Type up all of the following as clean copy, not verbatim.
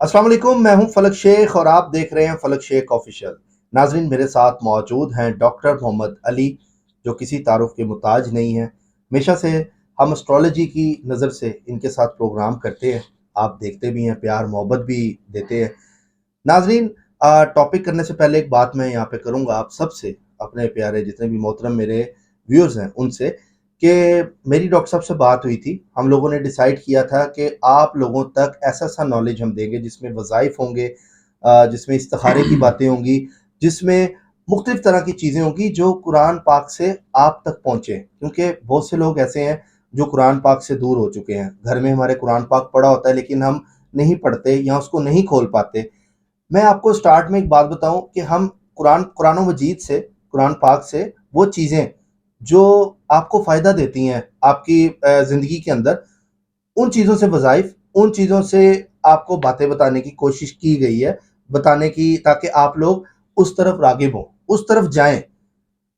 अस्सलाम वालेकुम, मैं हूं फलक शेख और आप देख रहे हैं फलक शेख ऑफिशियल। नाजरीन, मेरे साथ मौजूद हैं डॉक्टर मोहम्मद अली, जो किसी तारुफ के मुताज नहीं है। हमेशा से हम एस्ट्रोलॉजी की नज़र से इनके साथ प्रोग्राम करते हैं, आप देखते भी हैं, प्यार मोहब्बत भी देते हैं। नाजरीन, टॉपिक करने से पहले एक बात मैं यहाँ पे करूँगा आप सबसे, अपने प्यारे जितने भी मोहतरम मेरे व्यूअर्स हैं उनसे, कि मेरी डॉक्टर साहब से बात हुई थी। हम लोगों ने डिसाइड किया था कि आप लोगों तक ऐसा सा नॉलेज हम देंगे जिसमें वज़ाइफ होंगे, जिसमें इस्तिखारे की बातें होंगी, जिसमें मुख्तलिफ तरह की चीज़ें होंगी जो कुरान पाक से आप तक पहुँचे, क्योंकि बहुत से लोग ऐसे हैं जो कुरान पाक से दूर हो चुके हैं। घर में हमारे कुरान पाक पड़ा होता है लेकिन हम नहीं पढ़ते या उसको नहीं खोल पाते। मैं आपको स्टार्ट में एक बात बताऊं कि हम कुरान मजीद से, कुरान पाक से वो चीज़ें जो आपको फ़ायदा देती हैं आपकी ज़िंदगी के अंदर, उन चीज़ों से वज़ाइफ, उन चीज़ों से आपको बातें बताने की कोशिश की गई है, बताने की, ताकि आप लोग उस तरफ राग़िब हों, उस तरफ जाएं।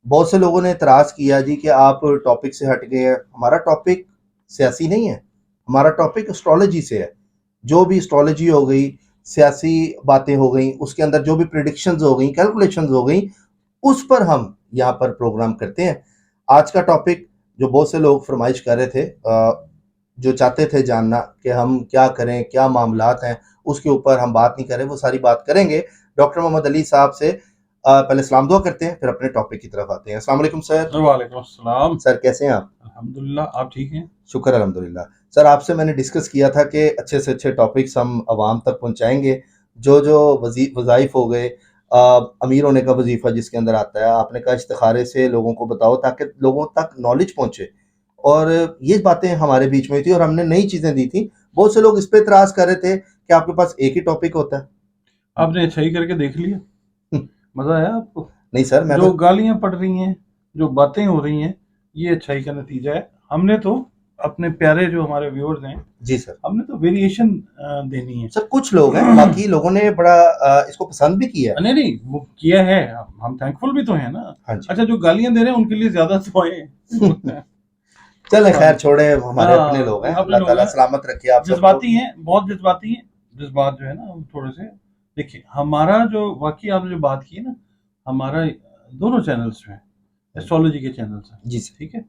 बहुत से लोगों ने एतराज़ किया जी कि आप टॉपिक से हट गए हैं। हमारा टॉपिक सियासी नहीं है, हमारा टॉपिक एस्ट्रोलॉजी से है। जो भी एस्ट्रोलॉजी हो गई, सियासी बातें हो गई, उसके अंदर जो भी प्रिडिक्शंस हो गई, कैलकुलेशंस हो गई, उस पर हम यहाँ पर प्रोग्राम करते हैं। आज का टॉपिक जो बहुत से लोग फरमाइश कर रहे थे, जो चाहते थे जानना कि हम क्या करें, क्या मामलात हैं, उसके ऊपर हम बात नहीं करें, वो सारी बात करेंगे डॉक्टर मोहम्मद अली साहब से। पहले सलाम दुआ करते हैं, फिर अपने टॉपिक की तरफ आते हैं। अस्सलाम वालेकुम सर। वालेकुम अस्सलाम। सर कैसे हैं आप? अल्हम्दुलिल्लाह, आप ठीक हैं? शुक्र अल्हम्दुलिल्लाह। सर, आपसे मैंने डिस्कस किया था कि अच्छे से अच्छे टॉपिक्स हम आवाम तक पहुंचाएंगे। जो जो वज़ाइफ हो गए, अमीर होने का वजीफ़ा जिसके अंदर आता है, आपने कहा इस्तिखारे से लोगों को बताओ ताकि लोगों तक नॉलेज पहुंचे। और ये बातें हमारे बीच में हुई थी और हमने नई चीज़ें दी थी। बहुत से लोग इस पे इतराज़ कर रहे थे कि आपके पास एक ही टॉपिक होता है। आपने अच्छा ही करके देख लिया। मज़ा आया आपको? नहीं सर, मैं जो तो गालियाँ पड़ रही हैं, जो बातें हो रही हैं, ये अच्छाई का नतीजा है। हमने तो अपने प्यारे जो हमारे व्यूअर्स हैं, जी सर। हमने तो वेरिएशन देनी है। सर, कुछ लोग हैं, बाकी लोगों ने बड़ा इसको पसंद भी किया है। नहीं, नहीं, वो किया है, हम थैंकफुल भी तो हैं ना। हाँ जी। अच्छा, जो गालियाँ दे रहे हैं उनके लिए ज़्यादा दुआएँ। चलें, हाँ खैर जी। छोड़े, हमारे अपने लोग हैं। अपने अल्लाह लोग ताला हैं, सलामत रखे आप सबको। जज़्बाती हैं, बहुत जज़्बाती हैं। जज़्बात जो है ना, वो थोड़े से देखिए, हमारा जो वाक़ई आपने जो बात की है ना, हमारा दोनों चैनल्स जो हैं, एस्ट्रोलॉजी के चैनल्स हैं, जी सर। ठीक है?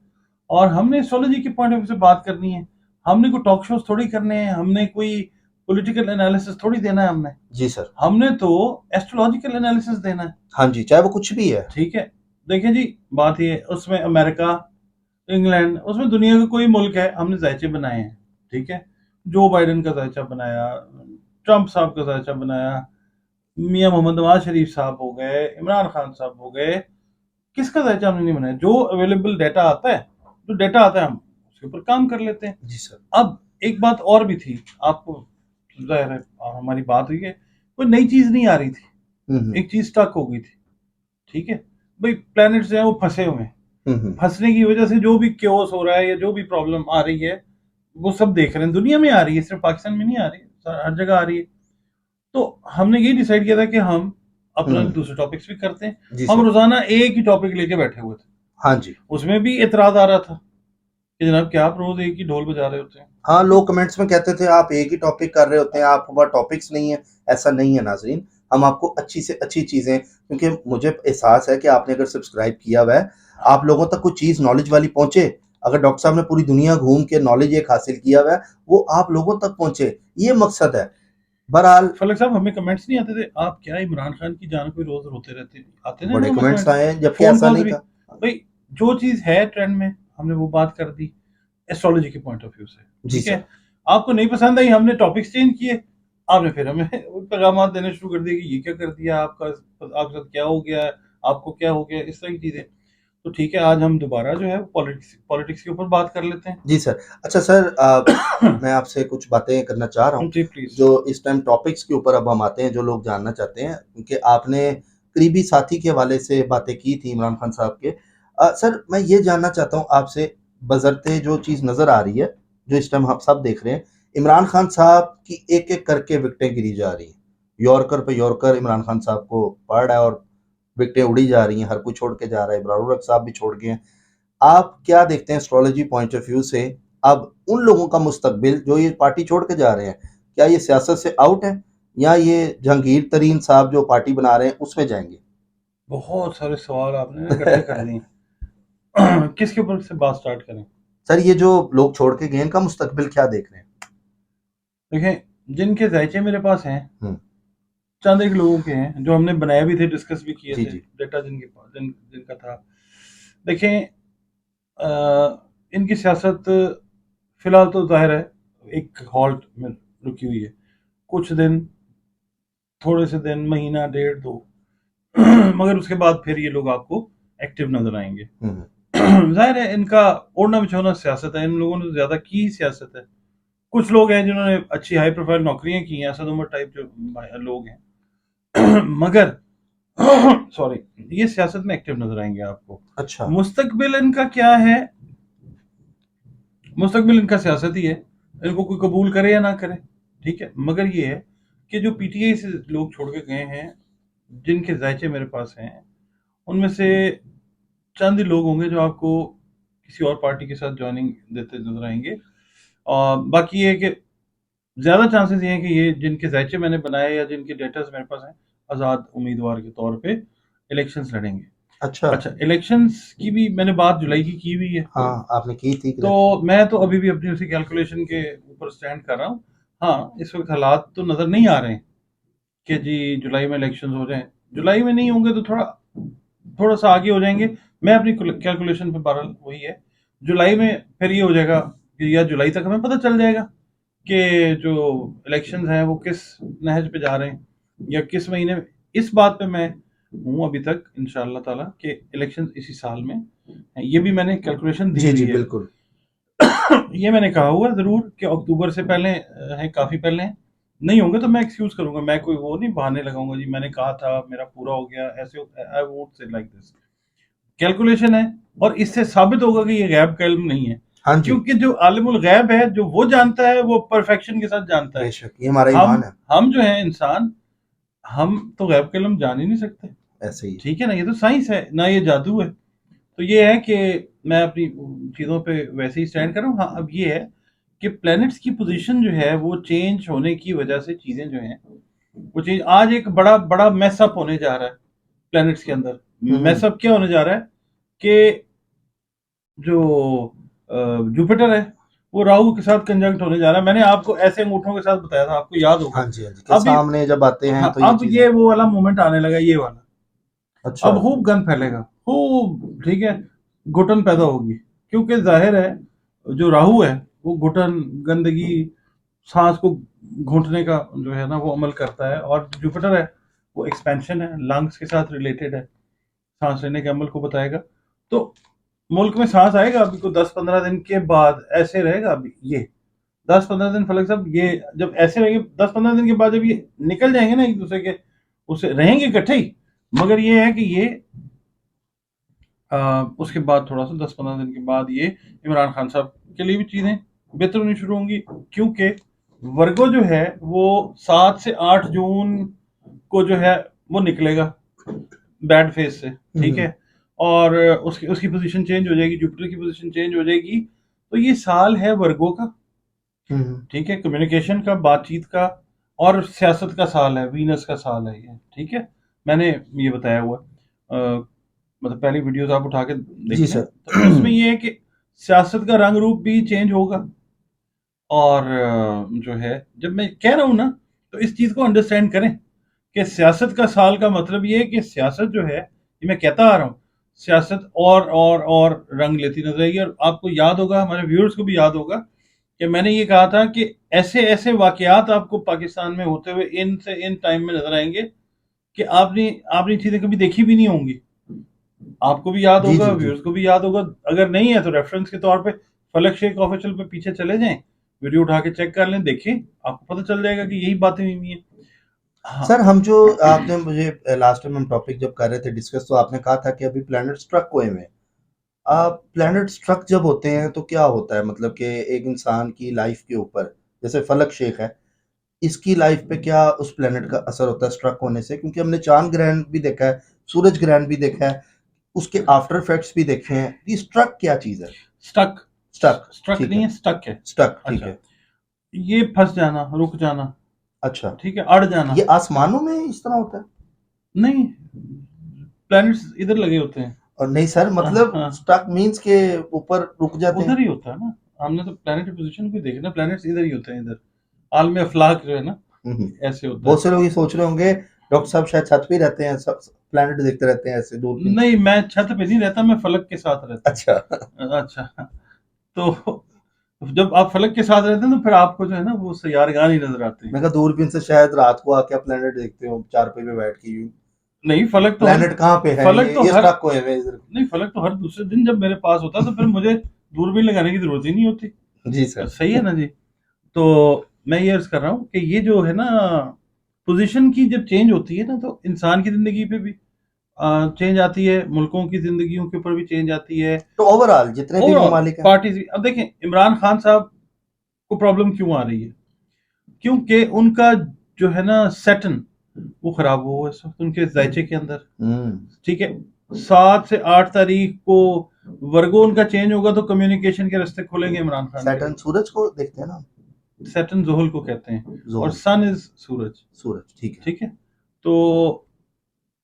और हमने एस्ट्रोलॉजी के पॉइंट ऑफ व्यू से बात करनी है। हमने कोई टॉक शोज़ थोड़ी करने हैं, हमने कोई पॉलिटिकल एनालिसिस थोड़ी देना है हमने। जी सर। हमने तो एस्ट्रोलॉजिकल एनालिसिस देना है, हाँ जी, चाहे वो कुछ भी है। ठीक है? देखिए जी, बात ये है, उसमें अमेरिका, इंग्लैंड, उसमें दुनिया का कोई मुल्क है, हमने जायचे बनाए हैं, ठीक है? जो बाइडेन का जायचा बनाया, ट्रंप साहब का जायचा बनाया, मियाँ मोहम्मद नवाज शरीफ साहब हो गए, इमरान खान साहब हो गए, किसका जायचा हमने नहीं बनाया? जो अवेलेबल डाटा आता है, जो डाटा आता है, हम उसके ऊपर काम कर लेते हैं। जी सर। अब एक बात और भी थी, आपको ज़ाहिर है, हमारी बात हुई है, कोई नई चीज़ नहीं आ रही थी, हम्म। एक चीज़ स्टक हो गई थी, ठीक है? भाई प्लैनेट्स जो हैं वो फंसे हुए हैं, हम्म। फंसने की वजह से जो भी क्योस हो रहा है या जो भी प्रॉब्लम आ रही है, वो सब देख रहे हैं, दुनिया में आ रही है, सिर्फ पाकिस्तान में नहीं आ रही, हर जगह आ रही है। तो हमने ये डिसाइड किया था कि हम अपना हम्म। दूसरे टॉपिक्स भी करते हैं। जी हम सर। रोजाना एक ही टॉपिक लेके बैठे हुए थे, हाँ जी। उसमें भी एतराज आ रहा था कि जनाब क्या आप रोज एक ही ढोल बजा रहे होते हैं, हाँ, ठीक है? लोग कमेंट्स में कहते थे आप एक ही टॉपिक कर रहे होते हैं, आपके पास टॉपिक्स नहीं है। ऐसा नहीं है नाजरीन, हम आपको अच्छी से अच्छी चीज़ें, क्योंकि मुझे एहसास है कि आपने अगर सब्सक्राइब किया हुआ है, आप लोगों तक कुछ चीज़ नॉलेज वाली पहुंचे। अगर डॉक्टर साहब ने पूरी दुनिया घूम के नॉलेज एक हासिल किया हुआ है, वो आप लोगों तक पहुंचे, ये मकसद है। बहरहाल, फलक साहब, हमें कमेंट्स नहीं आते थे, आप क्या इमरान खान की जान कोई रोज रोते रहते? आते थे ना बड़े हमें कमेंट्स कमेंट्स, आए हैं, जबकि फोन ऐसा कॉल्स नहीं भी। था। भाई, जो चीज है ट्रेंड में, हमने वो बात कर दी एस्ट्रोलॉजी के पॉइंट ऑफ व्यू से, जी ठीक है? सर। आपको नहीं पसंद आई, हमने टॉपिक्स चेंज किए, आपने फिर हमें पैगाम देने शुरू कर दिए कि ये क्या कर दिया आपका, आपके साथ क्या हो गया, आपको क्या हो गया, इस तरह की चीजें। तो ठीक है, आज हम दोबारा जो है पॉलिटिक्स पॉलिटिक्स के ऊपर बात कर लेते जी सर। अच्छा सर, हैं। मैं आपसे कुछ बातें करना चाह रहा हूँ। जी प्लीज। जो इस टाइम टॉपिक्स के ऊपर अब हम आते हैं, जो लोग जानना चाहते हैं, क्योंकि आपने करीबी साथी के हवाले से बातें की थी इमरान खान साहब के। सर, मैं ये जानना चाहता हूँ आपसे, बज़र्ते जो चीज़ नज़र आ रही है, जो इस टाइम हम सब देख रहे हैं, इमरान खान साहब की एक-एक करके विकेटें गिरी जा रही हैं। यॉर्कर पे यॉर्कर इमरान खान साहब को पड़ रहा है और विकेटें उड़ी जा रही हैं, हर कोई छोड़ के जा रहा है, इब्रार साहब भी छोड़ गए हैं। आप क्या देखते हैं एस्ट्रोलॉजी पॉइंट ऑफ व्यू से, अब उन लोगों का मुस्तकबिल जो ये पार्टी छोड़ के जा रहे हैं, क्या ये सियासत से आउट है, या ये जहांगीर तरीन साहब जो पार्टी बना रहे हैं उसमें जाएंगे? बहुत सारे सवाल आपने ना इकट्ठे कर दिए। किसके ऊपर से बात स्टार्ट करें? सर ये जो लोग छोड़ के गए इनका मुस्तकबिल क्या देख रहे हैं? देखें, जिनके जायचे मेरे पास हैं, हम्म, चंद एक लोगों के हैं जो हमने बनाए भी थे, डिस्कस भी किए जी थे, जी। डेटा जिनके पास जिनका था। देखें, इनकी सियासत फिलहाल तो जाहिर है एक हॉल्ट में रुकी हुई है। कुछ दिन, थोड़े से दिन, महीना डेढ़ दो, मगर उसके बाद फिर ये लोग आपको एक्टिव नजर आएंगे। हम्म, जाहिर है इनका ओढ़ना बिछौना सियासत है, इन लोगों ने ज्यादा की सियासत है। कुछ लोग हैं जिन्होंने अच्छी हाई प्रोफाइल नौकरियां की हैं, असद उमर टाइप जो लोग हैं। मगर सॉरी, ये सियासत में एक्टिव नजर आएंगे आपको। अच्छा। मुस्तकबिल इनका क्या है? मुस्तकबिल इनका सियासत ही है, इनको कोई कबूल करे या ना करे, ठीक है। मगर ये है कि जो पीटीआई से लोग छोड़ के गए हैं, जिनके जायचे मेरे पास हैं, उनमें से चंद ही लोग होंगे जो आपको किसी और पार्टी के साथ ज्वाइनिंग देते नजर आएंगे। और बाकी ये है कि ज्यादा चांसेस ये हैं कि ये जिनके जायचे मैंने बनाए या जिनके डेटास मेरे पास हैं, आजाद उम्मीदवार के तौर पे इलेक्शंस लड़ेंगे। अच्छा। अच्छा, इलेक्शंस की भी मैंने बात जुलाई की हुई है। हाँ आपने की थी तो इलेक्शन। मैं तो अभी भी अपनी उसी कैलकुलेशन के ऊपर स्टैंड कर रहा हूँ। हाँ, इस वक्त हालात तो नजर नहीं आ रहे हैं कि जी जुलाई में इलेक्शंस हो जाएं। जुलाई में नहीं होंगे तो थोड़ा थोड़ा सा आगे हो जाएंगे। मैं अपनी कैलकुलेशन पे बहरहाल वही है, जुलाई में फिर ये हो जाएगा कि या जुलाई तक हमें पता चल जाएगा कि जो इलेक्शंस हैं वो किस नहज पे जा रहे हैं या किस महीने में। इस बात पे मैं हूँ अभी तक इंशाअल्लाह ताला कि इलेक्शन इसी साल में हैं। ये भी मैंने कैलकुलेशन दी जी हुई जी है। बिल्कुल। ये मैंने कहा हुआ जरूर कि अक्टूबर से पहले है, काफी पहले हैं। नहीं होंगे तो मैं एक्सक्यूज करूंगा, मैं कोई वो नहीं बहाने लगाऊंगा जी मैंने कहा था मेरा पूरा हो गया ऐसे। I won't say like this. Calculation है, और इससे साबित होगा कि ये गैब का इल्म नहीं है। हाँ जी। क्योंकि जो आलिमुल गैब है, जो वो जानता है, वो परफेक्शन के साथ जानता है। बेशक ये हमारा ईमान हम है। हम जो है इंसान, हम तो गैब का इल्म जान ही नहीं सकते। ऐसे ही। ठीक है ना, ये तो साइंस है ना, ये जादू है। तो ये है कि मैं अपनी चीज़ों पे वैसे ही स्टैंड कर रहा हूँ। हाँ, अब ये है कि प्लैनेट्स की पोजीशन जो है वो चेंज होने की वजह से चीज़ें जो हैं वो चेंज, आज एक बड़ा बड़ा मैसअप होने जा रहा है प्लैनेट्स के अंदर। हम्म, मैसअप क्या होने जा रहा है कि जो जुपिटर है वो राहु के साथ कंजंक्ट होने जा रहा है। मैंने आपको ऐसे अंगूठों के साथ बताया था, आपको याद होगा। हाँ जी हाँ जी के अब ये, सामने जब आते हैं हाँ, तो ये अब चीजें। ये वो वाला मोमेंट आने लगा, ये वाला। अच्छा। अब खूब गंद फैलेगा, खूब, ठीक है, घुटन पैदा होगी। क्योंकि जाहिर है जो राहु है वो घुटन, गंदगी, सांस को घूंटने का जो है ना वो अमल करता है, और जुपिटर है वो एक्सपेंशन है, लंग्स के साथ रिलेटेड है, सांस लेने के अमल को बताएगा। तो मुल्क में सांस आएगा अभी को 10-15 दिन के बाद, ऐसे रहेगा अभी ये 10-15 दिन। फलक साहब, ये जब ऐसे रहेंगे 10-15 दिन के बाद, जब ये निकल जाएंगे ना एक दूसरे के, उसे रहेंगे इकट्ठे ही। मगर ये है कि ये उसके बाद थोड़ा सा 10-15 दिन के बाद ये इमरान खान साहब के लिए भी चीजें बेहतर होनी शुरू होंगी। क्योंकि वर्गो जो है वो 7 से 8 जून को जो है वो निकलेगा बैड फेज से, ठीक हम्म है। और उसकी उसकी पोजीशन चेंज हो जाएगी, जुपिटर की पोजीशन चेंज हो जाएगी। तो ये साल है वर्गो का, हम्म। ठीक है, कम्युनिकेशन का, बातचीत का, और सियासत का साल है, वीनस का साल है ये, ठीक है। मैंने ये बताया हुआ मतलब पहली वीडियोस आप उठा के जी देख लें, सर। तो इसमें ये है कि सियासत का रंग रूप भी चेंज होगा। और जो है, जब मैं कह रहा हूं ना, तो इस चीज को अंडरस्टैंड करें कि सियासत का साल का मतलब ये है कि सियासत जो है, ये मैं कहता आ रहा हूँ, सियासत और रंग लेती नजर आएगी। और आपको याद होगा, हमारे व्यूअर्स को भी याद होगा कि मैंने ये कहा था कि ऐसे ऐसे वाकयात आपको पाकिस्तान में होते हुए इन से इन टाइम में नजर आएंगे कि आपने आपने चीजें कभी देखी भी नहीं होंगी। आपको भी याद जी होगा, जी जी। व्यूअर्स को भी याद होगा। अगर नहीं है तो रेफरेंस के तौर पे फलक शेख ऑफिशियल पे पीछे चले जाएं, वीडियो उठा के चेक कर लें, देखें, आपको पता चल जाएगा कि यही बातें हुई हैं। हाँ। सर हम जो आपने मुझे लास्ट टाइम हम टॉपिक जब कर रहे थे डिस्कस तो आपने कहा था कि अभी प्लैनेट स्ट्रक हुए हैं। प्लैनेट स्ट्रक जब होते हैं तो क्या होता है मतलब कि एक इंसान की लाइफ के ऊपर, जैसे फलक शेख है, इसकी लाइफ पे क्या उस प्लैनेट का असर होता है स्ट्रक होने से? क्योंकि हमने चांद ग्रहण भी देखा है, सूरज ग्रहण भी देखा है, उसके आफ्टर इफेक्ट्स भी देखे हैं। ये स्ट्रक क्या चीज है? Stuck, stuck. स्ट्रक ठीक नहीं है। है, स्टक है। स्टक ठीक अच्छा, है। ये फंस जाना, रुक जाना, अच्छा, ठीक है, अड़ जाना। ये आसमानों में इस तरह होता है? नहीं, प्लैनेट्स इधर लगे होते हैं। और नहीं सर, मतलब हाँ, स्टक मीन्स के ऊपर रुक जाते उधर हैं? ही होता है ना। हमने तो प्लैनेट की पोजीशन भी देखी ना, प्लैनेट्स इधर ही होते हैं, इधर आलम अफलाक जो है ना, हम्म। ऐसे होता बहुत है। से लोग ये सोच रहे होंगे डॉक्टर साहब शायद छत पे ही रहते हैं, सब प्लेनेट देखते रहते हैं ऐसे दूरबीन से। नहीं, मैं छत पे नहीं रहता, मैं फलक के साथ रहता अच्छा। हूँ। अच्छा, तो जब आप फलक के साथ रहते हैं तो फिर आपको जो है ना वो सैयारगान ही नजर आते हैं। मैं कहा दूरबीन से शायद रात को आके आप प्लेनेट देखते हो चारपाई पे बैठ के यूं। नहीं, फलक तो हर प्लेनेट कहाँ पे है, फलक तो ये हर स्टक हुए हैं इधर। नहीं, फलक तो हर दूसरे दिन जब मेरे पास होता है तो फिर मुझे दूरबीन लगाने की जरूरत ही नहीं होती। जी सर। सही है ना जी। तो मैं ये अर्ज कर रहा हूँ कि ये जो है ना, पोजीशन की जब चेंज होती है ना तो इंसान की जिंदगी पे भी चेंज आती है, मुल्कों की जिंदगियों के ऊपर भी चेंज आती है। तो ओवरऑल जितने भी ओवरऑल ममालिक हैं। पार्टीज भी, अब देखें इमरान खान साहब को प्रॉब्लम क्यों आ रही है, क्योंकि उनका जो है ना सैटर्न वो खराब हुआ है इस वक्त उनके जायचे के अंदर। हम्म। ठीक है, 7 से 8 तारीख को वर्गो उनका चेंज होगा तो कम्युनिकेशन के रास्ते खुलेंगे इमरान खान के सैटर्न लिए। सूरज को देखते हैं ना? सैटर्न जोहल को कहते हैं और जोहल। सन इज सूरज। सूरज, ठीक है। ठीक है, तो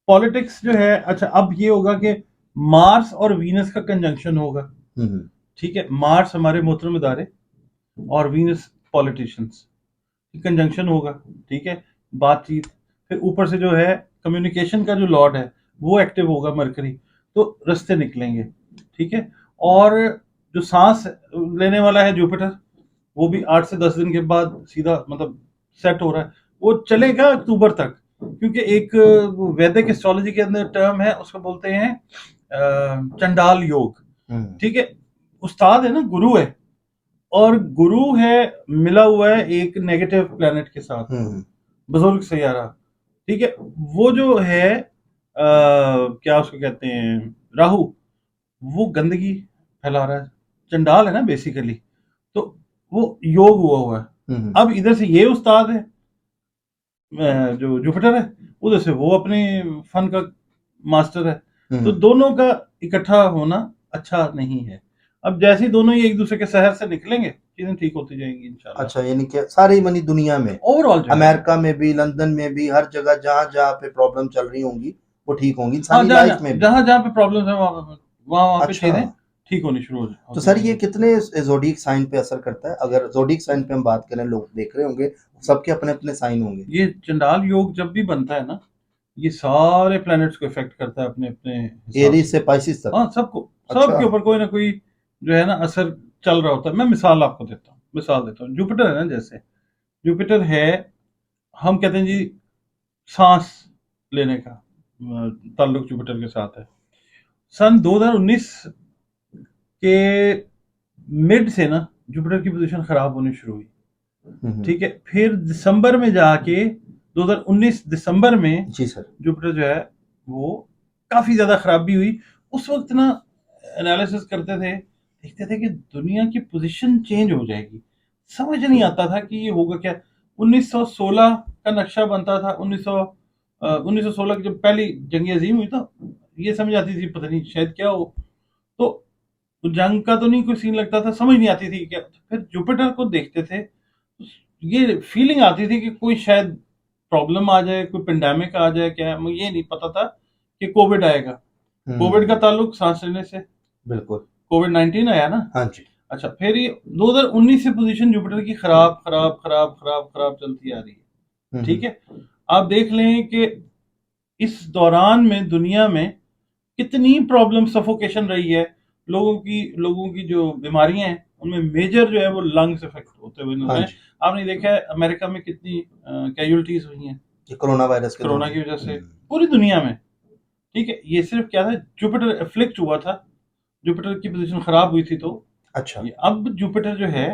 पॉलिटिक्स जो है, अच्छा अब ये होगा कि मार्स और वीनस का कंजंक्शन होगा। हम्म। ठीक है, मार्स हमारे मोहतरम इदारे और वीनस पॉलिटिशियंस, कंजंक्शन होगा। ठीक है, बातचीत, फिर ऊपर से जो है कम्युनिकेशन का जो लॉर्ड है वो एक्टिव होगा, मरकरी, तो रास्ते निकलेंगे। ठीक है, और जो सांस लेने वाला है जुपिटर, वो भी 8 से 10 दिन के बाद सीधा मतलब सेट हो रहा है, वो चलेगा अक्टूबर तक। क्योंकि एक वैदिक एस्ट्रोलॉजी के अंदर टर्म है, उसको बोलते हैं चंडाल योग। हम्म। ठीक है, उस्ताद है ना, गुरु है, और गुरु है मिला हुआ है एक नेगेटिव प्लेनेट के साथ, हम्म। बुजुर्ग सैयारा। ठीक है, वो जो है क्या उसको कहते हैं, राहु, वो गंदगी फैला रहा है, चंडाल है ना बेसिकली, तो वो योग हुआ हुआ है। हम्म। अब इधर से ये उस्ताद है जो जुपिटर है, उधर से वो अपने फन का मास्टर है, तो हम्म। दोनों का इकट्ठा होना अच्छा नहीं है। अब जैसे ही दोनों ही एक दूसरे के शहर से निकलेंगे चीजें ठीक होती जाएंगी इंशाल्लाह। अच्छा, यानी कि सारी मनी दुनिया में, ओवरऑल जो है, अमेरिका में भी, लंदन में भी, हर जगह जहाँ जहाँ पे प्रॉब्लम चल रही होंगी वो ठीक होंगी, हाँ, इंसानी जहाँ लाइफ जहाँ में भी। जहाँ जहाँ पे प्रॉब्लम है वहाँ वहाँ पे अच्छा, चीजें ठीक होनी शुरू तो होती सर ये जाएंगी। कितने जोडिक साइन पे असर करता है? अगर जोडिक साइन पे हम बात करें, लोग देख रहे होंगे, सबके अपने अपने साइन होंगे। ये चंडाल योग जब भी बनता है ना, ये सारे प्लैनेट्स को इफेक्ट करता है अपने अपने हिसाब एरीज से। से पाइसिस तक? हाँ, सबको, अच्छा। सबके ऊपर कोई ना कोई जो है ना असर चल रहा होता है। मैं मिसाल आपको देता हूँ, मिसाल देता हूँ, जुपिटर है ना, जैसे जुपिटर है, हम कहते हैं जी सांस लेने का ताल्लुक जुपिटर के साथ है। सन 2019 के मिड से ना जुपिटर की पोजीशन खराब होनी शुरू हुई। हम्म। ठीक है, फिर दिसंबर में जाके 2019 दिसंबर में जी सर। जुपिटर जो है वो काफी ज्यादा खराबी हुई। उस वक्त ना एनालिसिस करते थे, देखते थे कि दुनिया की पोजीशन चेंज हो जाएगी, समझ नहीं आता था कि ये होगा क्या। 1916 का नक्शा बनता था, 1916 की जब पहली जंग अजीम हुई तो ये समझ आती थी पता नहीं शायद क्या हो, तो जंग का तो नहीं कोई सीन लगता था, समझ नहीं आती थी क्या। फिर जुपिटर को देखते थे, ये फीलिंग आती थी कि कोई शायद प्रॉब्लम आ जाए, कोई पेंडेमिक आ जाए, क्या मुझे ये नहीं पता था कि कोविड आएगा। कोविड का हम्म। ताल्लुक सांस लेने से, बिल्कुल। कोविड 19 आया ना। हाँ जी। अच्छा, फिर ये 2019 से पोजीशन जुपिटर की खराब खराब खराब खराब खराब चलती आ रही है। ठीक हम्म। है, आप देख लें कि इस दौरान में दुनिया में कितनी प्रॉब्लम सफोकेशन रही है, लोगों की जो बीमारियां हैं उनमें मेजर जो है वो लंग्स इफेक्ट होते हुए हाँ नजर हैं। जी। आपने देखा है अमेरिका में कितनी कैजुअलिटीज हुई हैं ये कोरोना वायरस के कोरोना दौरान। की वजह से, पूरी दुनिया में। ठीक है, ये सिर्फ क्या था, जुपिटर एफ्लिक्ट हुआ था, जुपिटर की पोजीशन खराब हुई थी, तो अच्छा। ये अब जुपिटर जो है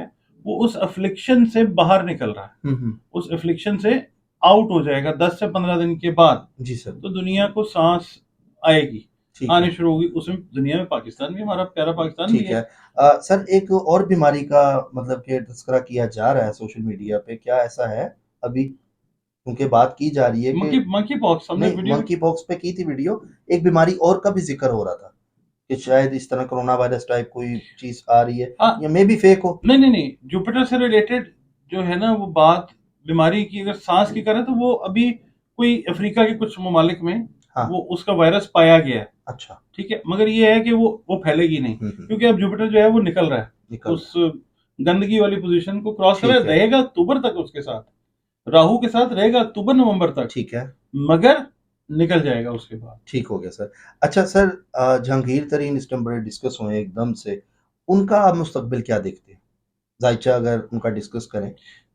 वो उस अफ्लिक्शन से बाहर निकल रहा है, हम्म। उस अफ्लिक्शन से आउट हो जाएगा 10 से 15 दिन के बाद। जी सर। तो दुनिया को सांस आएगी, ठीक आनी है। शुरू होगी, उसमें दुनिया में पाकिस्तान भी, हमारा प्यारा पाकिस्तान भी ठीक है। है। सर एक और बीमारी का मतलब कि तस्करा किया जा रहा है सोशल मीडिया पे, क्या ऐसा है अभी? क्योंकि बात की जा रही है कि मंकी मंकी पॉक्स, हमने नहीं, वीडियो। मंकी पॉक्स पे की थी वीडियो, एक बीमारी और का भी जिक्र हो रहा था कि शायद इस तरह कोरोना वायरस टाइप कोई चीज आ रही है, हाँ, या मे बी फेक हो। नहीं नहीं नहीं, जुपिटर से रिलेटेड जो है ना वो बात बीमारी की अगर सांस की करें तो वो अभी कोई अफ्रीका के कुछ ममालिक में हाँ। वो उसका वायरस पाया गया है, अच्छा। ठीक है, मगर ये है कि वो फैलेगी नहीं, क्योंकि अब जुपिटर जो है वो निकल रहा है, निकल उस गंदगी वाली पोजीशन को क्रॉस कर रहा ठीक है, है। रहेगा अक्टूबर तक उसके साथ, राहु के साथ रहेगा अक्टूबर नवंबर तक, ठीक है। मगर निकल जाएगा उसके बाद। ठीक हो गया सर। अच्छा सर, जहांगीर तरीन इस टाइम बड़े डिस्कस हुए एकदम से, उनका आप मुस्तकबिल क्या देखते हैं? जायचा अगर उनका डिस्कस करें।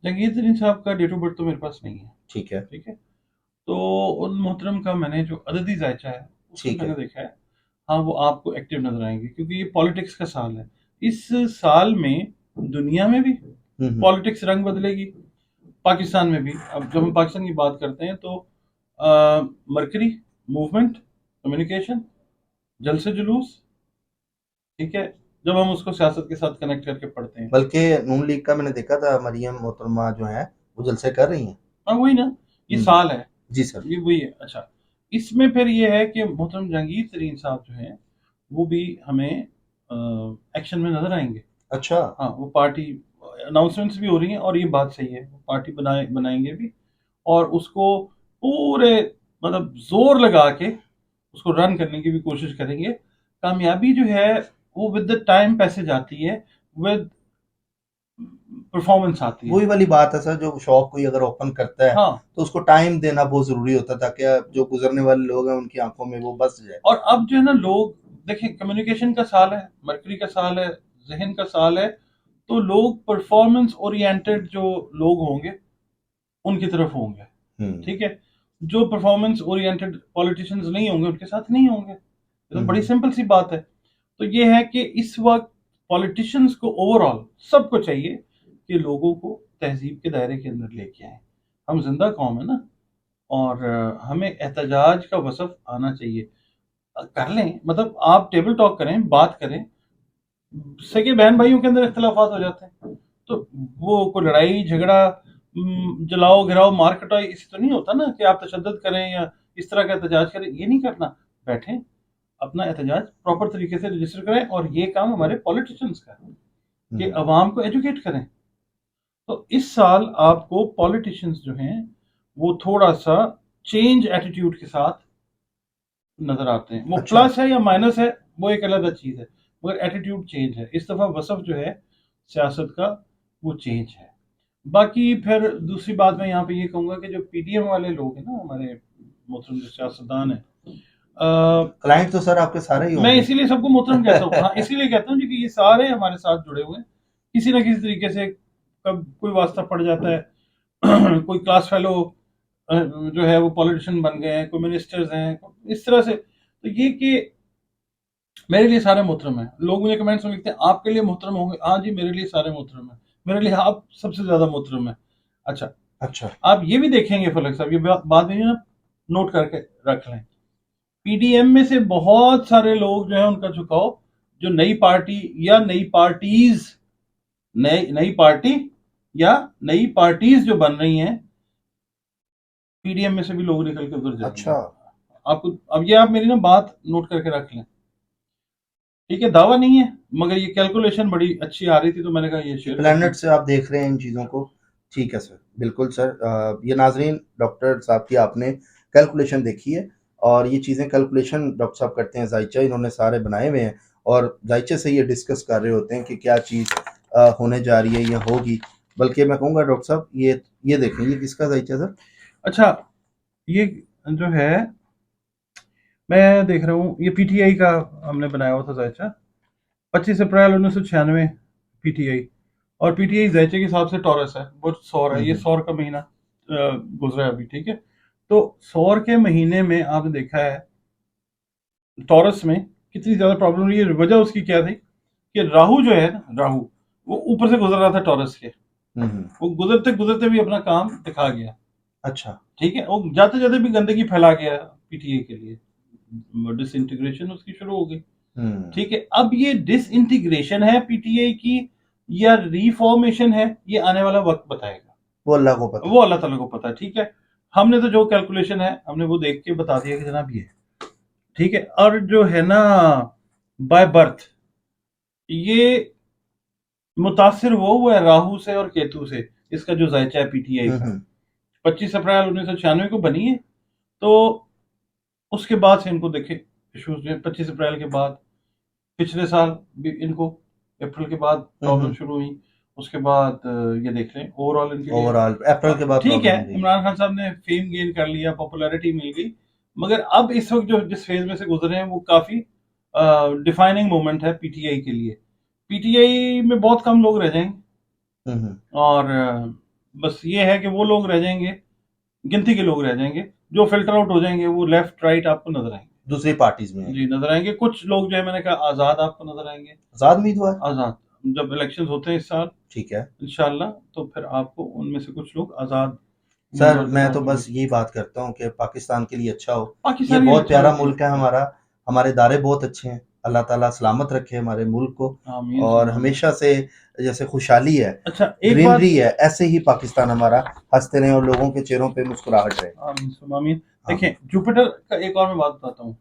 जहांगीर तरीन साहब का डेट ऑफ बर्थ तो मेरे पास नहीं है, ठीक है। ठीक है, तो उन मोहतरम का मैंने जो अददी जायचा है उसमें ठीक मैंने है। देखा है, हाँ वो आपको एक्टिव नजर आएंगे, क्योंकि ये पॉलिटिक्स का साल है। इस साल में दुनिया में भी पॉलिटिक्स रंग बदलेगी, पाकिस्तान में भी। अब जब हम पाकिस्तान की बात करते हैं तो मरकरी, मूवमेंट, कम्युनिकेशन, जलसे जुलूस, ठीक है, जब हम उसको सियासत के साथ कनेक्ट करके पढ़ते हैं। बल्कि नून लीग का मैंने देखा था, मरियम मोहतरमा जो है वो जलसे कर रही हैं। हाँ वही ना, ये साल है, जी सर। ये वही है। अच्छा, इसमें फिर ये है कि मोहतरम जहांगीर तरीन साहब जो हैं वो भी हमें एक्शन में नजर आएंगे। अच्छा। हाँ, वो पार्टी अनाउंसमेंट्स भी हो रही हैं, और ये बात सही है, वो पार्टी बनाएंगे भी, और उसको पूरे मतलब जोर लगा के उसको रन करने की भी कोशिश करेंगे। कामयाबी जो है वो विद द टाइम पैसेज आती है, विद परफॉर्मेंस आती है। वही वाली बात है सर, जो शॉप कोई अगर ओपन करता है हाँ, तो उसको टाइम देना बहुत जरूरी होता है, ताकि जो गुजरने वाले लोग हैं उनकी आंखों में वो बस जाए। और अब जो है ना लोग, देखिए कम्युनिकेशन का साल है, मरकरी का साल है, जहन का साल है, तो लोग परफॉर्मेंस ओरिएंटेड जो लोग होंगे उनकी तरफ होंगे, ठीक है, जो परफॉर्मेंस ओरिएंटेड पॉलिटिशियंस नहीं होंगे उनके साथ नहीं होंगे, ये तो बड़ी सिंपल सी बात है। तो ये है कि इस वक्त पॉलिटिशियंस को ओवरऑल सबको चाहिए कि लोगों को तहजीब के दायरे के अंदर लेके आए। हम जिंदा कौम है ना, और हमें एहतजाज का वसफ आना चाहिए। कर लें, मतलब आप टेबल टॉक करें, बात करें, सगे बहन भाइयों के अंदर इख्तलाफात हो जाते हैं, तो वो कोई लड़ाई झगड़ा, जलाओ गिराओ मार कटाई, इससे तो नहीं होता ना कि आप तशद्दुद करें या इस तरह का एहतजाज करें, ये नहीं करना। बैठें, अपना एहतजाज प्रॉपर तरीके से रजिस्टर करें, और ये काम हमारे पॉलिटिशियंस का है कि अवाम को एजुकेट करें। तो इस साल आपको पॉलिटिशियंस जो हैं वो थोड़ा सा चेंज एटीट्यूड के साथ नजर आते हैं। वो अच्छा। प्लस है या माइनस है वो एक अलग चीज है, मगर एटीट्यूड चेंज है इस दफा, वसफ जो है सियासत का वो चेंज है। बाकी फिर दूसरी बात मैं यहाँ पे ये कहूंगा कि जो पीडीएम वाले लोग हैं ना, हमारे मोहतरम जो सियासतदान है, क्लाइंट तो सर आपके सारे ही मैं होंगे। इसीलिए सबको मोहतरम कहता हूँ, हाँ इसीलिए कहता हूँ जी कि ये सारे हमारे साथ जुड़े हुए हैं किसी ना किसी तरीके से। कब कोई वास्ता पड़ जाता है, कोई क्लास फेलो जो है वो पॉलिटिशियन बन गए हैं, कोई मिनिस्टर्स हैं, इस तरह से। तो ये कि मेरे लिए सारे मोहतरम हैं। लोग मुझे कमेंट्स में लिखते हैं आपके लिए मोहतरम होंगे, हाँ जी मेरे लिए सारे मोहतरम हैं, मेरे लिए आप सबसे ज्यादा मोहतरम है। अच्छा, अच्छा। आप ये भी देखेंगे फलक साहब, ये बात में ना नोट करके रख लें, पीडीएम में से बहुत सारे लोग जो है उनका झुकाव जो नई पार्टी या नई पार्टीज, नई नई पार्टी या नई पार्टीज जो बन रही हैं, पीडीएम में से भी लोग निकल के उधर जाएंगे। अच्छा। आपको अब ये आप मेरी ना बात नोट करके रख लें, ठीक है, दावा नहीं है, मगर ये कैलकुलेशन बड़ी अच्छी आ रही थी तो मैंने कहा ये शेयर कर दूं। प्लैनेट से आप देख रहे हैं इन चीज़ों को। ठीक है सर, बिल्कुल सर। ये नाजरीन डॉक्टर साहब की आपने कैलकुलेशन देखी है, और ये चीज़ें कैलकुलेशन डॉक्टर साहब करते हैं, जायचा इन्होंने सारे बनाए हुए हैं, और जायचे से ये डिस्कस कर रहे होते हैं कि क्या चीज़ होने जा रही है या होगी। बल्कि मैं कहूँगा डॉक्टर साहब, ये देखें, ये किसका जायचा सर? अच्छा, ये जो है मैं देख रहा हूँ, ये पीटीआई का हमने बनाया हुआ था जायचा, 25 अप्रैल 1996, पीटीआई। और पीटीआई जैचे के हिसाब से टॉरस है, वो सौर है, ये सौर का महीना गुजरा है अभी, ठीक है। तो सौर के महीने में आपने देखा है टॉरस में कितनी ज्यादा प्रॉब्लम रही है। वजह उसकी क्या थी कि राहु जो है ना, राहु वो ऊपर से गुजर रहा था टॉरस के, वो गुजरते गुजरते भी अपना काम दिखा गया, अच्छा। ठीक है, वो जाते जाते भी गंदगी फैला गया पीटीए के लिए, डिसइंटीग्रेशन उसकी शुरू हो गई, ठीक है। अब ये डिसइंटीग्रेशन है पीटीआई की या रिफॉर्मेशन है, ये आने वाला वक्त बताएगा, वो अल्लाह को पता। वो अल्लाह ताला को पता है, ठीक है। हमने तो जो कैलकुलेशन है हमने वो देख के बता दिया कि जनाब ये, ठीक है। और जो है ना बाय बर्थ, ये मुतासिर वो हुआ है राहु से और केतु से, इसका जो जायचा है पीटीआई का, हम्म 25 अप्रैल 1996 को बनी है। तो उसके बाद से इनको देखे इश्यूज जो है, 25 अप्रैल के बाद पिछले साल भी इनको अप्रैल के बाद प्रॉब्लम शुरू हुई। उसके बाद ये देख लें ओवरऑल इनके लिए ओवरऑल अप्रैल के बाद ठीक है, प्रॉब्लम रही। इमरान खान साहब ने फेम गेन कर लिया, पॉपुलैरिटी मिल गई, मगर अब इस वक्त जो जिस फेज में से गुजरे हैं वो काफी डिफाइनिंग मोमेंट है पीटीआई के लिए। पीटीआई में बहुत कम लोग रह जाएंगे हम्म और बस ये है कि वो लोग रह जाएंगे, गिनती के लोग रह जाएंगे, जो फिल्टर आउट हो जाएंगे वो लेफ्ट राइट आपको नजर आएंगे, दूसरी पार्टीज में है। जी नजर आएंगे। कुछ लोग जो है मैंने कहा आजाद आपको नजर आएंगे, आजाद उम्मीदवार। आजाद जब इलेक्शन होते हैं इस साल ठीक है इंशाल्लाह, तो फिर आपको उनमें से कुछ लोग आजाद सर, उम्मीदवार के मैं तौर तो पे बस मिलेंगे। यही बात करता हूँ कि पाकिस्तान के लिए अच्छा हो। ये पाकिस्तान के लिए बहुत अच्छा प्यारा हो जी, मुल्क है हमारा, हमारे इदारे बहुत अच्छे हैं। अल्लाह ताला सलामत रखे हमारे मुल्क को, आमीन और सुमा आमीन। हमेशा से जैसे खुशहाली है, अच्छा एक बात, ग्रीनरी है, ऐसे ही पाकिस्तान हमारा हंसते रहे और लोगों के चेहरों पे मुस्कुराहट रहे। आमीन सुमा आमीन। आमीन। देखिए जुपिटर का एक और मैं बात बताता हूँ।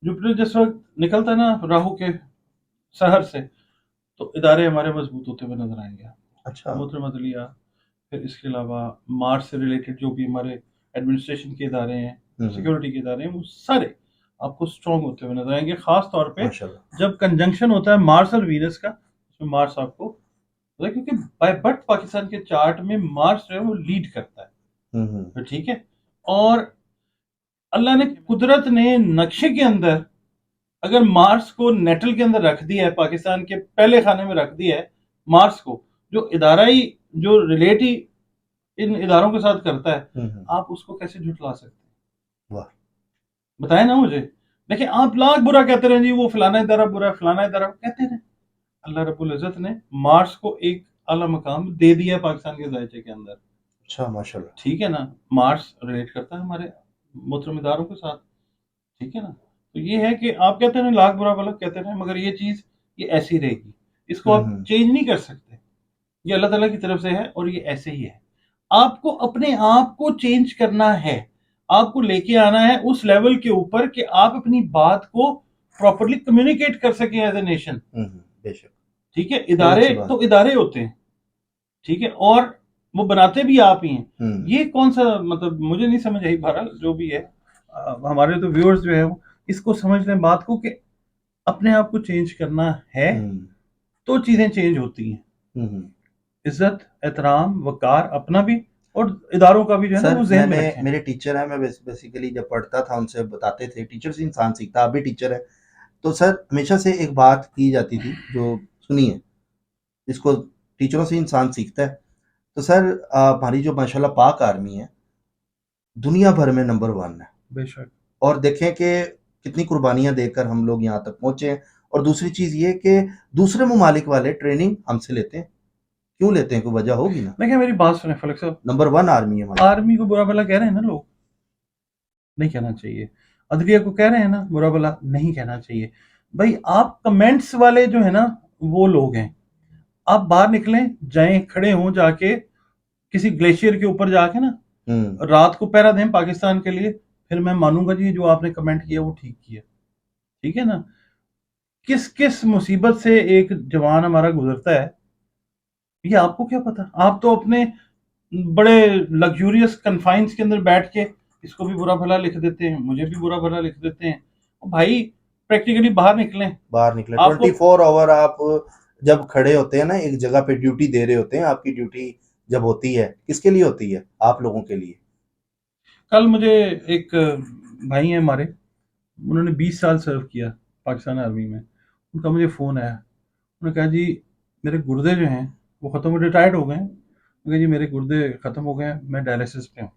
जुपिटर जिस वक्त निकलता है ना राहु के शहर से, तो इदारे हमारे मजबूत होते हुए नजर आएंगे आपको, अच्छा। मूत्र मदलिया, फिर इसके अलावा मार्स से रिलेटेड जो भी हमारे एडमिनिस्ट्रेशन के इदारे हैं, हम्म सिक्योरिटी के इदारे हैं, वो सारे आपको स्ट्रॉन्ग होते हुए नजर आएंगे। खास तौर पे माशाल्लाह। जब कंजंक्शन होता है मार्स और वीनस का, उसमें मार्स आपको पता है, क्योंकि बाय बट पाकिस्तान के चार्ट में मार्स जो है वो लीड करता है, हम्म तो ठीक है। और अल्लाह ने कुदरत ने नक्शे के अंदर अगर मार्स को नेटल के अंदर रख दिया है, पाकिस्तान के पहले खाने में रख दिया है मार्स को, जो इदारा ही जो रिलेट ही इन इदारों के साथ करता है, हम्म। आप उसको कैसे झुठला सकते हैं? वाह। बताए ना मुझे। देखिए आप लाख बुरा कहते रहे जी, वो फलाना इदारा बुरा है, फलाना इदारा कहते रहे, अल्लाह रब्बुल इज्जत ने मार्स को एक आला मकाम दे दिया है पाकिस्तान के जायचे के अंदर, अच्छा माशाल्लाह। ठीक है ना। मार्स रिलेट करता है हमारे मोहतरम इदारों के साथ, ठीक है ना। तो ये है कि आप कहते हैं लाख बुरा भला कहते रहे, मगर ये चीज ये ऐसी रहेगी, इसको आप हम्म। चेंज नहीं कर सकते। ये अल्लाह ताला की तरफ से है और ये ऐसे ही है। आपको अपने आप को चेंज करना है, आपको लेके आना है उस लेवल के ऊपर कि आप अपनी बात को प्रॉपरली कम्युनिकेट कर सकें एज ए नेशन, बेशक। ठीक है। बहुत इदारे अच्छी बात। तो इदारे होते हैं, ठीक है, और वो बनाते भी आप ही हैं। हम्म ये कौन सा मतलब मुझे नहीं समझ आई, बहरहाल जो भी है हमारे तो व्यूअर्स जो है वो इसको समझ लें बात को कि अपने आप को चेंज करना है हम्म तो चीजें चेंज होती हैं। हम्म। इज्जत एहतराम वकार अपना भी और इदारों का भी जो है ना सर वो जहन में मैंने, रखें। मेरे टीचर हैं, मैं बेसिकली जब पढ़ता था उनसे बताते थे, टीचर से इंसान सीखता, आप भी टीचर है। तो सर हमेशा से एक बात की जाती थी जो सुनिए, इसको टीचरों से इंसान सीखता है। तो सर हमारी जो माशाल्लाह पाक आर्मी है, दुनिया भर में नंबर वन है। बेशक। और देखें कि कितनी कुर्बानियां देकर हम लोग यहाँ तक पहुंचे हैं। और दूसरी चीज़ ये कि दूसरे ममालिक वाले ट्रेनिंग हमसे लेते हैं, क्यों लेते हैं, कोई वजह होगी ना। देखिए मेरी बात सुने फलक साहब, नंबर वन आर्मी है हमारी। आर्मी को बुरा भला कह रहे हैं ना लोग, नहीं कहना चाहिए। अदलिया को कह रहे हैं ना बुरा भला, नहीं कहना चाहिए। भाई आप कमेंट्स वाले जो है ना वो लोग हैं, आप बाहर निकलें, जाएं, खड़े हों जाके किसी ग्लेशियर के ऊपर जाके ना, हम्म रात को पहरा दें पाकिस्तान के लिए, फिर मैं मानूंगा जी जो आपने कमेंट किया वो ठीक किया, ठीक है ना। किस किस मुसीबत से एक जवान हमारा गुजरता है, ये आपको क्या पता। आप तो अपने बड़े लग्जूरियस कन्फाइंस के अंदर बैठ के इसको भी बुरा भला लिख देते हैं, मुझे भी बुरा भला लिख देते हैं। भाई प्रैक्टिकली बाहर निकलें, बाहर निकले, आपको 24 आवर आप जब खड़े होते हैं ना एक जगह पे, ड्यूटी दे रहे होते हैं, आपकी ड्यूटी जब होती है किसके लिए होती है, आप लोगों के लिए। कल मुझे एक भाई है हमारे, उन्होंने 20 साल सर्व किया पाकिस्तान आर्मी में, उनका मुझे फ़ोन आया, उन्होंने कहा जी मेरे गुर्दे जो हैं वो ख़त्म हो, रिटायर्ड हो गए हैं, उन्होंने कहा जी मेरे गुर्दे ख़त्म हो गए हैं, मैं डायलिसिस पे हूँ,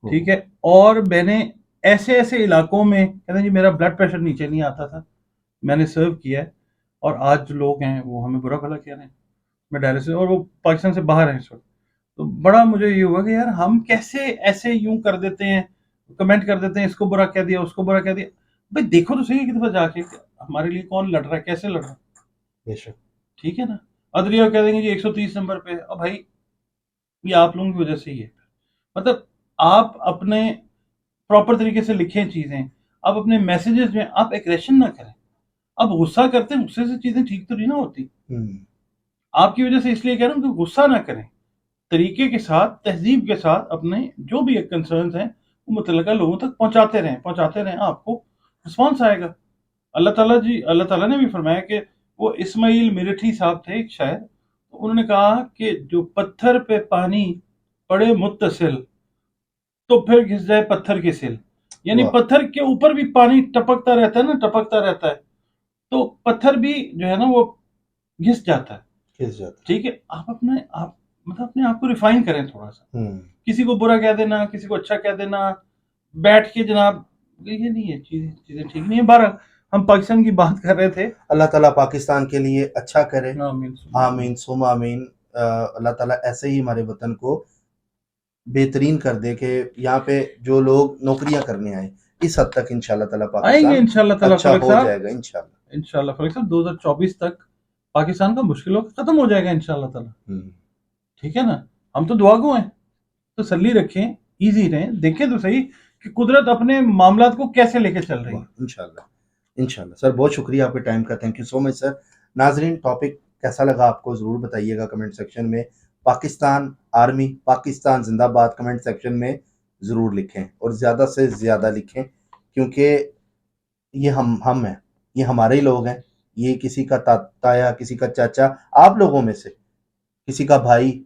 ठीक है। और मैंने ऐसे ऐसे इलाकों में, कहते हैं जी मेरा ब्लड प्रेशर नीचे नहीं आता था, मैंने सर्व किया है, और आज जो लोग हैं वो हमें बुरा भला कह रहे हैं, मैं डायलिसिस, और वो पाकिस्तान से बाहर हैं इस वक्त। तो बड़ा मुझे ये हुआ कि यार हम कैसे ऐसे यूं कर देते हैं, कमेंट कर देते हैं, इसको बुरा कह दिया उसको बुरा कह दिया। भाई देखो तो सही एक दफा जाके कि हमारे लिए कौन लड़ रहा है, कैसे लड़ रहा है, बेशक। ठीक है ना। अदलिया कह देंगे जी 130 नंबर पे है, अब भाई ये आप लोगों की वजह से ही है। मतलब आप अपने प्रॉपर तरीके से लिखें चीजें, आप अपने मैसेजेस में आप एग्रेशन ना करें। अब गुस्सा करते हैं, गुस्से से चीजें ठीक तो नहीं ना होती। हम्म आपकी वजह से इसलिए कह रहा हूँ कि गुस्सा ना करें, तरीके के साथ, तहजीब के साथ अपने जो भी कंसर्न्स हैं वो मुतल्लिका लोगों तक पहुंचाते रहें, आपको रिस्पॉन्स आएगा। अल्लाह ताला ने भी फरमाया कि वो इस्माइल मिलिट्री साहब थे एक शायर, तो उन्होंने कहा कि जो पत्थर पे पानी पड़े मुत्तसिल तो फिर घिस जाए पत्थर की सिल। यानी वाह पत्थर के ऊपर भी पानी टपकता रहता है ना, टपकता रहता है, तो पत्थर भी जो है ना वो घिस जाता है। खिस जाता ठीक है, आप मतलब अपने आप को रिफाइन करें थोड़ा सा। है। किसी को बुरा कह देना, किसी को अच्छा कह देना, बैठ के जनाब, ये नहीं है, चीजें ठीक नहीं है। बहरहाल हम पाकिस्तान की बात कर रहे थे। अल्लाह ताला पाकिस्तान के लिए अच्छा करे। आमीन आमीन सुम आमीन। अल्लाह ताला ऐसे ही हमारे वतन को बेहतरीन कर दे कि यहाँ पे जो लोग नौकरियां करने आए इस हद तक इंशाल्लाह ताला आएंगे पाकिस्तान इंशाल्लाह ताला अच्छा फलक हो साहब, जाएगा इंशाल्लाह। इंशाल्लाह फलक साहब 2024 तक पाकिस्तान का मुश्किलों का खत्म हो जाएगा इंशाल्लाह ताला। हम्म, ठीक है ना, हम तो दुआ गो हैं, तसल्ली रखें, इजी रहें, देखें तो सही कि कुदरत अपने मामलात को कैसे लेके चल रही वाह है। इंशाल्लाह इंशाल्लाह। सर बहुत शुक्रिया आपके टाइम का, thank you so much sir. नाजरीन टॉपिक कैसा लगा आपको ज़रूर बताइएगा कमेंट सेक्शन में। पाकिस्तान आर्मी पाकिस्तान जिंदाबाद कमेंट सेक्शन में ज़रूर लिखें और ज़्यादा से ज़्यादा लिखें, क्योंकि ये हम हैं, ये हमारे ही लोग हैं। ये किसी का ताया किसी का चाचा, आप लोगों में से किसी का भाई,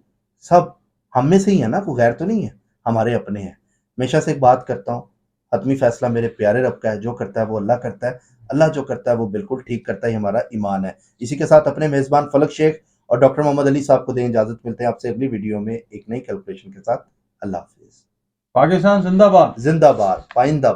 सब हम में से ही है ना, कोई गैर तो नहीं है, हमारे अपने हैं। हमेशा से एक बात करता हूँ, हतमी फैसला मेरे प्यारे रब का है, जो करता है वो अल्लाह करता है, अल्लाह जो करता है वो बिल्कुल ठीक करता है, ये हमारा ईमान है। इसी के साथ अपने मेज़बान फलक शेख और डॉक्टर मोहम्मद अली साहब को दें इजाज़त, मिलते हैं आपसे अगली वीडियो में एक नई कैलकुलेशन के साथ। अल्लाह हाफिज़। पाकिस्तान जिंदाबाद। जिंदाबाद पाइंदा।